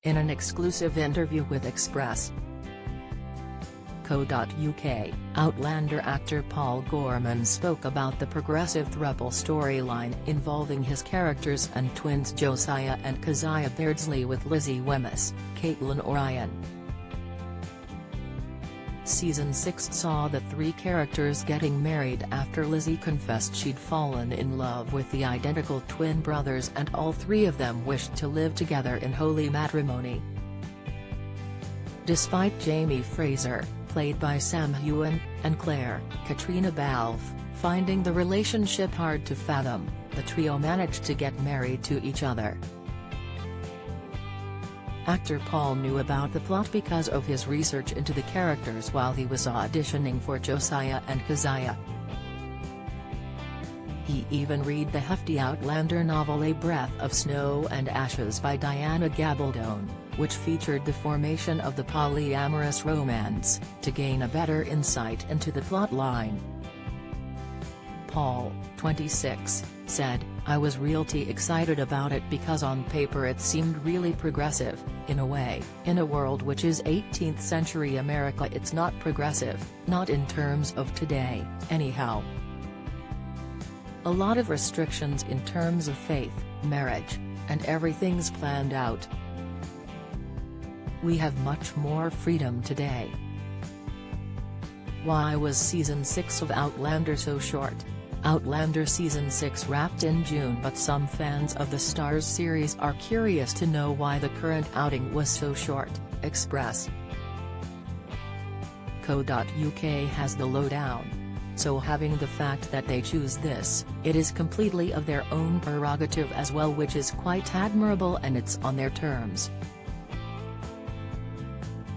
In an exclusive interview with Express.co.uk, Outlander actor Paul Gorman spoke about the progressive throuple storyline involving his characters and twins Josiah and Keziah Beardsley with Lizzie Wemyss, Caitlin O'Ryan. Season 6 saw the three characters getting married after Lizzie confessed she'd fallen in love with the identical twin brothers, and all three of them wished to live together in holy matrimony. Despite Jamie Fraser, played by Sam Heughan, and Claire, Katrina Balfe, finding the relationship hard to fathom, the trio managed to get married to each other. Actor Paul knew about the plot because of his research into the characters while he was auditioning for Josiah and Keziah. He even read the hefty Outlander novel A Breath of Snow and Ashes by Diana Gabaldon, which featured the formation of the polyamorous romance, to gain a better insight into the plot line. Paul, 26, said, "I was really excited about it because on paper it seemed really progressive, in a way. In a world which is 18th century America, it's not progressive, not in terms of today, anyhow. A lot of restrictions in terms of faith, marriage, and everything's planned out. We have much more freedom today." Why was Season 6 of Outlander so short? Outlander Season 6 wrapped in June, but some fans of the Starz series are curious to know why the current outing was so short. Express.co.uk has the lowdown. So having the fact that they choose this, it is completely of their own prerogative as well, which is quite admirable, and it's on their terms.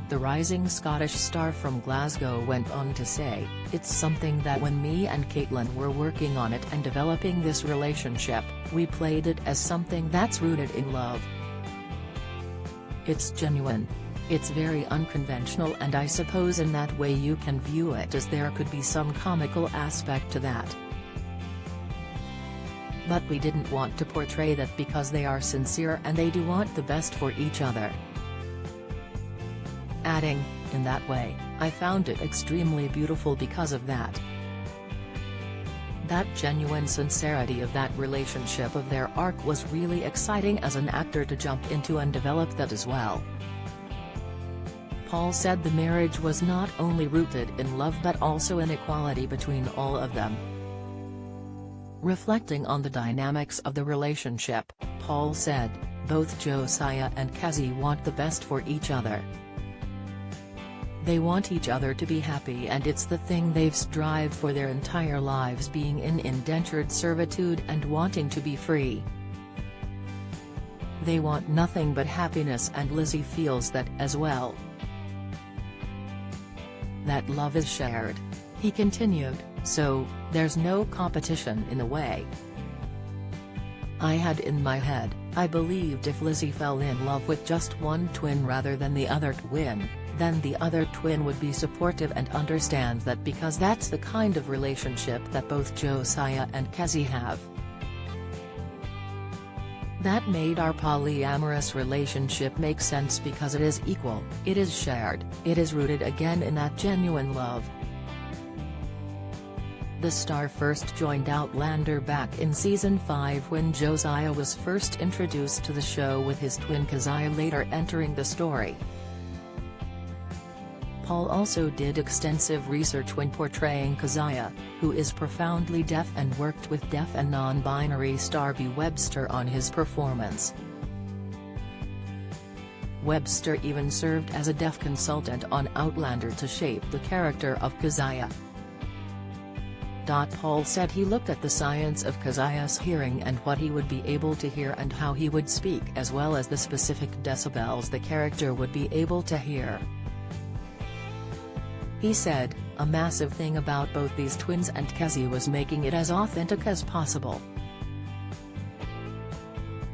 The rising Scottish star from Glasgow went on to say, "It's something that when me and Caitlin were working on it and developing this relationship, we played it as something that's rooted in love. It's genuine. It's very unconventional, and I suppose in that way you can view it as there could be some comical aspect to that. But we didn't want to portray that because they are sincere and they do want the best for each other." Adding, "In that way, I found it extremely beautiful because of that. That genuine sincerity of that relationship of their arc was really exciting as an actor to jump into and develop that as well." Paul said the marriage was not only rooted in love but also in equality between all of them. Reflecting on the dynamics of the relationship, Paul said, "Both Josiah and Keziah want the best for each other. They want each other to be happy, and it's the thing they've strived for their entire lives, being in indentured servitude and wanting to be free. They want nothing but happiness, and Lizzie feels that as well. That love is shared," he continued, "so there's no competition in a way. I had in my head, I believed if Lizzie fell in love with just one twin rather than the other twin, then the other twin would be supportive and understand that because that's the kind of relationship that both Josiah and Keziah have. That made our polyamorous relationship make sense because it is equal, it is shared, it is rooted again in that genuine love." The star first joined Outlander back in Season 5 when Josiah was first introduced to the show, with his twin Keziah later entering the story. Paul also did extensive research when portraying Keziah, who is profoundly deaf, and worked with deaf and non-binary star B. Webster on his performance. Webster even served as a deaf consultant on Outlander to shape the character of Keziah. Paul said he looked at the science of Keziah's hearing and what he would be able to hear and how he would speak, as well as the specific decibels the character would be able to hear. He said, "A massive thing about both these twins and Keziah was making it as authentic as possible."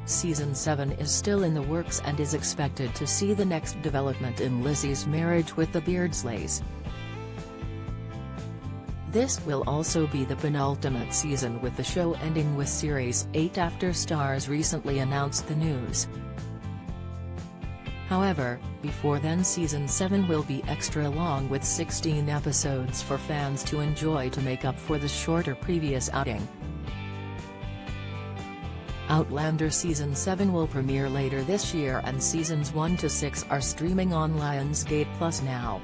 Season 7 is still in the works and is expected to see the next development in Lizzie's marriage with the Beardsleys. This will also be the penultimate season, with the show ending with Series 8 after Starz recently announced the news. However, before then Season 7 will be extra long with 16 episodes for fans to enjoy to make up for the shorter previous outing. Outlander Season 7 will premiere later this year and Seasons 1 to 6 are streaming on Lionsgate Plus now.